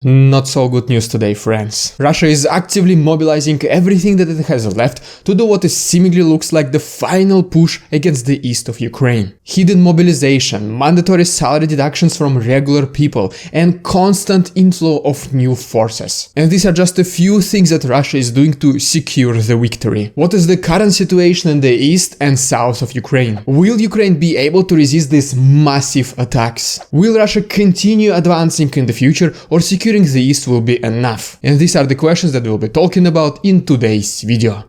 Not so good news today, friends. Russia is actively mobilizing everything that it has left to do what is seemingly looks like the final push against the east of Ukraine. Hidden mobilization, mandatory salary deductions from regular people, and constant inflow of new forces. And these are just a few things that Russia is doing to secure the victory. What is the current situation in the east and south of Ukraine? Will Ukraine be able to resist these massive attacks? Will Russia continue advancing in the future, or securing the east will be enough? And these are the questions that we'll be talking about in today's video.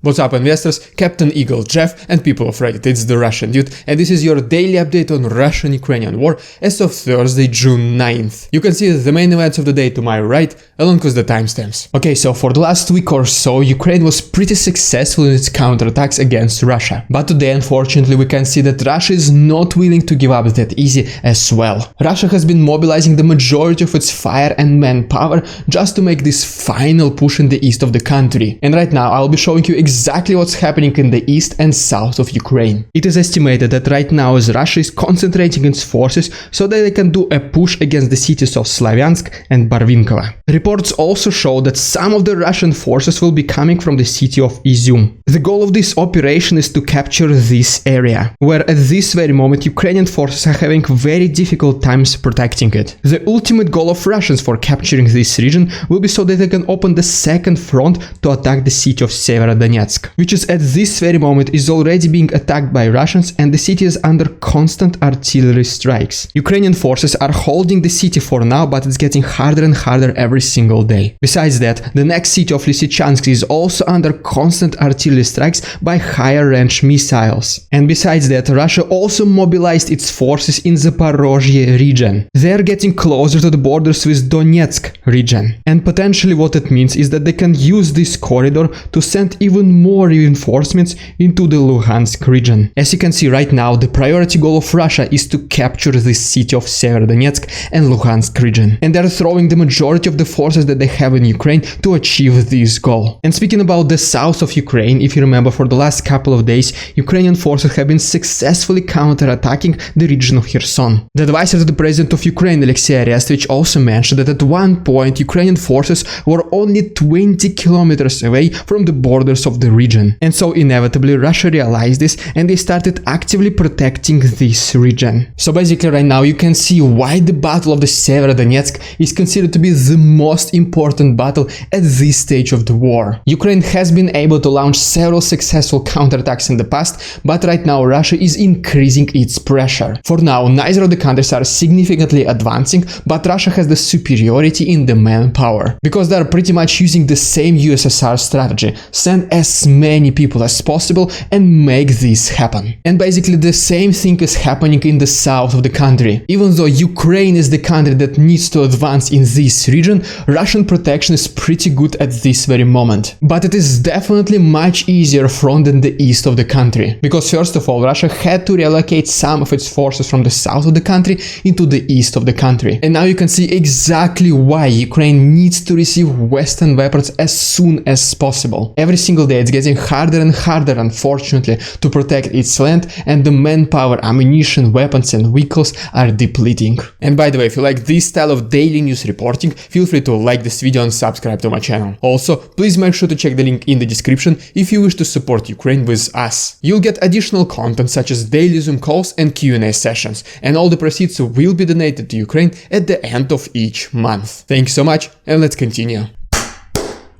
What's up, investors? Captain Eagle Jeff and people of Reddit, it's the Russian dude, and this is your daily update on Russian-Ukrainian war as of Thursday, June 9th. You can see the main events of the day to my right, along with the timestamps. Okay, so for the last week or so, Ukraine was pretty successful in its counterattacks against Russia. But today, unfortunately, we can see that Russia is not willing to give up that easy as well. Russia has been mobilizing the majority of its fire and manpower just to make this final push in the east of the country. And right now, I'll be showing you exactly what's happening in the east and south of Ukraine. It is estimated that right now as Russia is concentrating its forces so that they can do a push against the cities of Slavyansk and Barvinkovo. Reports also show that some of the Russian forces will be coming from the city of Izum. The goal of this operation is to capture this area, where at this very moment Ukrainian forces are having very difficult times protecting it. The ultimate goal of Russians for capturing this region will be so that they can open the second front to attack the city of Donetsk, which is at this very moment is already being attacked by Russians, and the city is under constant artillery strikes. Ukrainian forces are holding the city for now, but it's getting harder and harder every single day. Besides that, the next city of Lysychansk is also under constant artillery strikes by higher range missiles. And besides that, Russia also mobilized its forces in the Zaporozhye region. They are getting closer to the borders with Donetsk region. And potentially what it means is that they can use this corridor to send even more reinforcements into the Luhansk region. As you can see right now, the priority goal of Russia is to capture the city of Severodonetsk and Luhansk region. And they're throwing the majority of the forces that they have in Ukraine to achieve this goal. And speaking about the south of Ukraine, if you remember, for the last couple of days, Ukrainian forces have been successfully counterattacking the region of Kherson. The advisor to the president of Ukraine, Alexei Arestovich, also mentioned that at one point Ukrainian forces were only 20 kilometers away from the borders of the region. And so inevitably Russia realized this and they started actively protecting this region. So basically right now you can see why the battle of the Severodonetsk is considered to be the most important battle at this stage of the war. Ukraine has been able to launch several successful counterattacks in the past, but right now Russia is increasing its pressure. For now, neither of the countries are significantly advancing, but Russia has the superiority in the manpower, because they are pretty much using the same USSR strategy: send as many people as possible and make this happen. And basically the same thing is happening in the south of the country. Even though Ukraine is the country that needs to advance in this region, Russian protection is pretty good at this very moment. But it is definitely much easier front than the east of the country, because first of all Russia had to reallocate some of its forces from the south of the country into the east of the country. And now you can see exactly why Ukraine needs to receive Western weapons as soon as possible. Every single day it's getting harder and harder, unfortunately, to protect its land, and the manpower, ammunition, weapons and vehicles are depleting. And by the way, if you like this style of daily news reporting, feel free to like this video and subscribe to my channel. Also, please make sure to check the link in the description if you wish to support Ukraine with us. You'll get additional content such as daily Zoom calls and Q&A sessions, and all the proceeds will be donated to Ukraine at the end of each month. Thanks so much, and let's continue.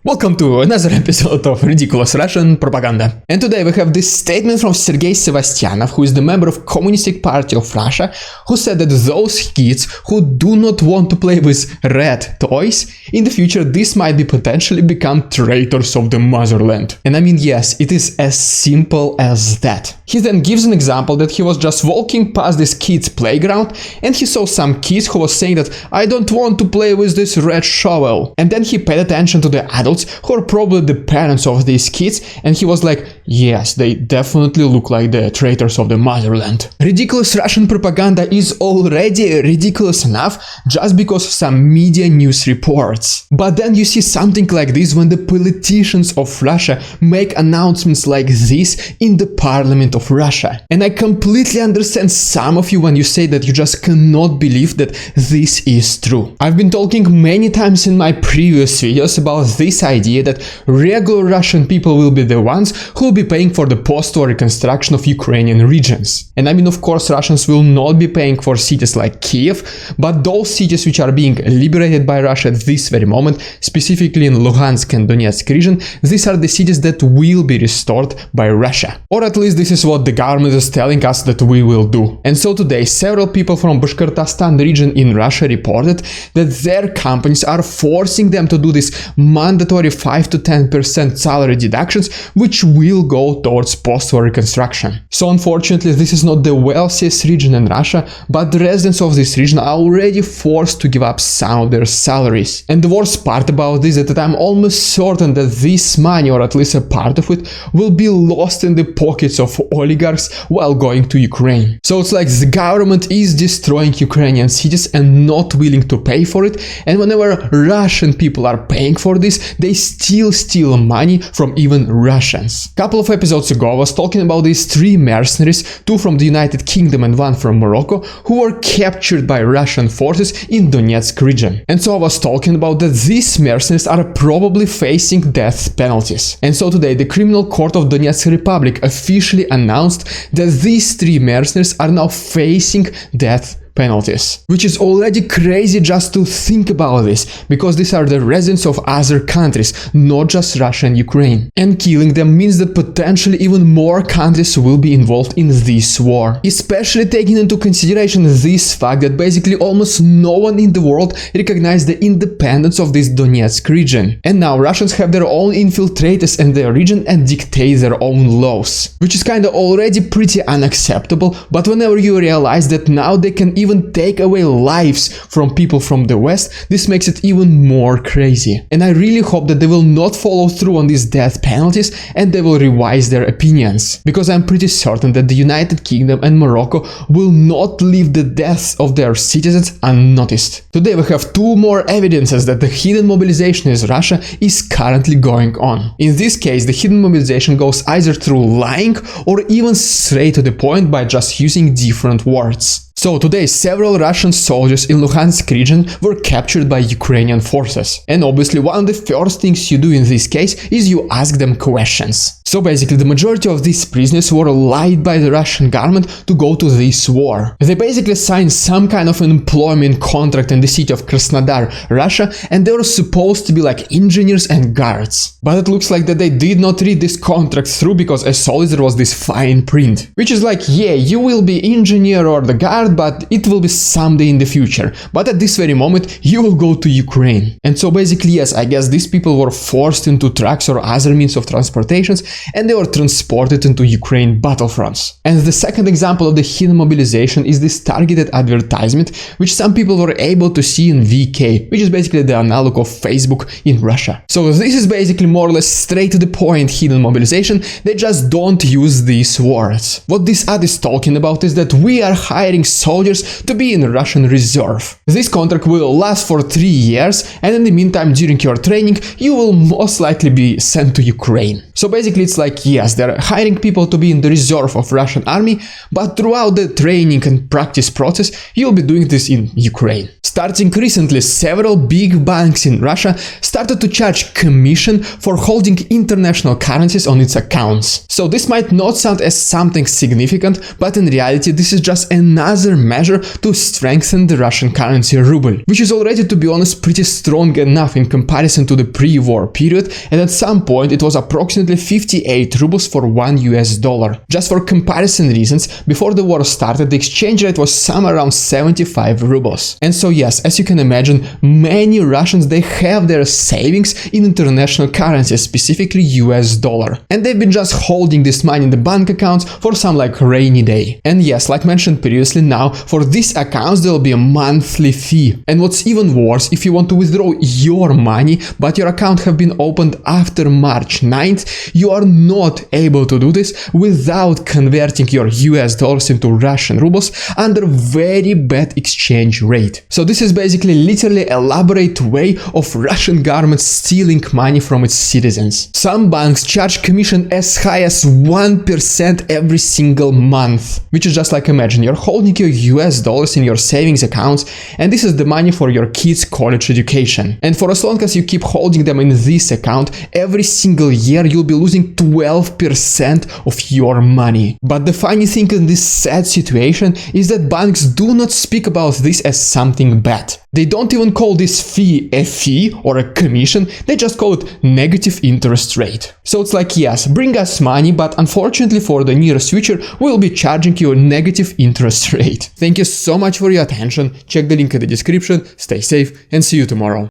Welcome to another episode of Ridiculous Russian Propaganda. And today we have this statement from Sergei Sevastyanov, who is the member of Communistic Party of Russia, who said that those kids who do not want to play with red toys, in the future this might be potentially become traitors of the motherland. And I mean, yes, it is as simple as that. He then gives an example that he was just walking past this kid's playground and he saw some kids who was saying that I don't want to play with this red shovel. And then he paid attention to the adult adults who are probably the parents of these kids, and he was like, yes, they definitely look like the traitors of the motherland. Ridiculous Russian propaganda is already ridiculous enough just because of some media news reports. But then you see something like this when the politicians of Russia make announcements like this in the parliament of Russia. And I completely understand some of you when you say that you just cannot believe that this is true. I've been talking many times in my previous videos about this idea that regular Russian people will be the ones who will be paying for the post-war reconstruction of Ukrainian regions. And I mean, of course, Russians will not be paying for cities like Kiev, but those cities which are being liberated by Russia at this very moment, specifically in Luhansk and Donetsk region, these are the cities that will be restored by Russia. Or at least this is what the government is telling us that we will do. And so today, several people from Bashkortostan region in Russia reported that their companies are forcing them to do this mandatory 5 to 10% salary deductions, which will go towards post-war reconstruction. So unfortunately, this is not the wealthiest region in Russia, but the residents of this region are already forced to give up some of their salaries. And the worst part about this is that I'm almost certain that this money, or at least a part of it, will be lost in the pockets of oligarchs while going to Ukraine. So it's like the government is destroying Ukrainian cities and not willing to pay for it, and whenever Russian people are paying for this, they still steal money from even Russians. A couple of episodes ago I was talking about these 3 mercenaries, 2 from the United Kingdom and 1 from Morocco, who were captured by Russian forces in Donetsk region. And so I was talking about that these mercenaries are probably facing death penalties. And so today the Criminal Court of Donetsk Republic officially announced that these 3 mercenaries are now facing death penalties, which is already crazy just to think about this, because these are the residents of other countries, not just Russia and Ukraine. And killing them means that potentially even more countries will be involved in this war, especially taking into consideration this fact that basically almost no one in the world recognized the independence of this Donetsk region. And now Russians have their own infiltrators in their region and dictate their own laws, which is kinda already pretty unacceptable, but whenever you realize that now they can even take away lives from people from the West, this makes it even more crazy. And I really hope that they will not follow through on these death penalties and they will revise their opinions, because I'm pretty certain that the United Kingdom and Morocco will not leave the deaths of their citizens unnoticed. Today we have 2 more evidences that the hidden mobilization in Russia is currently going on. In this case, the hidden mobilization goes either through lying or even straight to the point by just using different words. So today, several Russian soldiers in Luhansk region were captured by Ukrainian forces. And obviously one of the first things you do in this case is you ask them questions. So basically the majority of these prisoners were lied by the Russian government to go to this war. They basically signed some kind of an employment contract in the city of Krasnodar, Russia, and they were supposed to be like engineers and guards. But it looks like that they did not read this contract through, because I saw there was this fine print, which is like, yeah, you will be engineer or the guard, but it will be someday in the future. But at this very moment, you will go to Ukraine. And so basically, yes, I guess these people were forced into trucks or other means of transportations, and they were transported into Ukraine battlefronts. And the second example of the hidden mobilization is this targeted advertisement, which some people were able to see in VK, which is basically the analog of Facebook in Russia. So this is basically more or less straight to the point hidden mobilization. They just don't use these words. What this ad is talking about is that we are hiring soldiers to be in Russian reserve. This contract will last for 3 years, and in the meantime, during your training, you will most likely be sent to Ukraine. So basically it's like, yes, they're hiring people to be in the reserve of Russian army, but throughout the training and practice process, you'll be doing this in Ukraine. Starting recently, several big banks in Russia started to charge commission for holding international currencies on its accounts. So this might not sound as something significant, but in reality this is just another measure to strengthen the Russian currency ruble, which is already, to be honest, pretty strong enough in comparison to the pre-war period, and at some point it was approximately 58 rubles for $1. Just for comparison reasons, before the war started, the exchange rate was somewhere around 75 rubles. And so yes, as you can imagine, many Russians, they have their savings in international currencies, specifically US dollar. And they've been just holding this money in the bank accounts for some like rainy day. And yes, like mentioned previously, now, for these accounts there will be a monthly fee. And what's even worse, if you want to withdraw your money, but your account have been opened after March 9th, you are not able to do this without converting your US dollars into Russian rubles under very bad exchange rate. So this is basically literally elaborate way of Russian government stealing money from its citizens. Some banks charge commission as high as 1% every single month, which is just like, imagine you're holding your US dollars in your savings accounts, and this is the money for your kids' college education. And for as long as you keep holding them in this account, every single year you'll be losing 12% of your money. But the funny thing in this sad situation is that banks do not speak about this as something bad. They don't even call this fee a fee or a commission, they just call it negative interest rate. So it's like, yes, bring us money, but unfortunately for the nearest future, we'll be charging you a negative interest rate. Thank you so much for your attention, check the link in the description, stay safe and see you tomorrow.